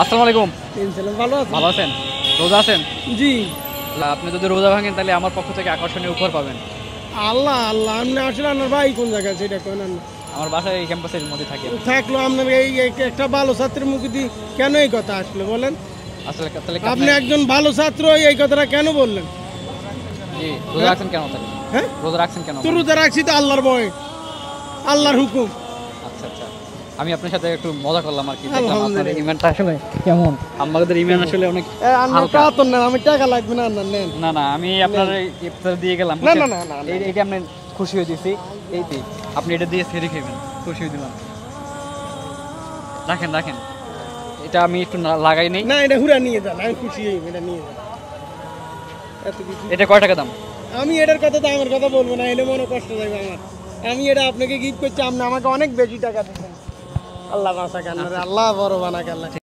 আসসালামু আলাইকুম। ভালো আছেন? রোজা আছেন? জি। আপনি যদি রোজা ভাঙেন তাহলে আমার পক্ষ থেকে আকর্ষণীয় উপহার পাবেন। আল্লাহ আল্লাহ, আপনি আসলে আপনার ভাই কোন জায়গায় সেটা কেন আমার বাসায় এই ক্যাম্পাসের মধ্যে থাকে। থাকলো আপনার এই একটা ভালো ছাত্রের মুখে দিয়ে কেন এই কথা আসলো বলেন? আসলে তাহলে আপনি একজন ভালো ছাত্র এই কথাটা কেন বললেন? জি, রোজা রাখছেন কেন তাহলে? হ্যাঁ, রোজা রাখছেন কেন? তো রোজা রাখছি তো আল্লাহর ভয়, আল্লাহর হুকুম। আচ্ছা আচ্ছা, আমি আপনার সাথে একটু মজা করলাম আর কি। দেখলাম আপনার ইমানটা আসলে কেমন। আমাদের ইমান আসলে অনেক হালকা। আমি টাকা লাগবে না, নেন। না না, আমি আপনার ইফতার দিয়ে গেলাম। না না না না, এইটা আপনি খুশি হয়ে দিছি। এইটি আপনি এটা দিয়ে সেরে খাবেন, খুশি হয়ে দিলাম। রাখেন রাখেন, এটা আমি একটু লাগাই নেই। না, এটা হুরা নিয়ে যান, আমি খুশি হই, এটা নিয়ে যান। এত কিছু এটা কয় টাকা দাম? আমি এটার কথা তো আমার কথা বলবো না, এলে মনে কষ্ট যাবে আমার। আমি এটা আপনাকে গিফট করছি, আপনি আমাকে অনেক বেশি টাকা দিচ্ছেন। আল্লাহ বাঁচা কান্নারে, আল্লাহ বড় বানা কান্না।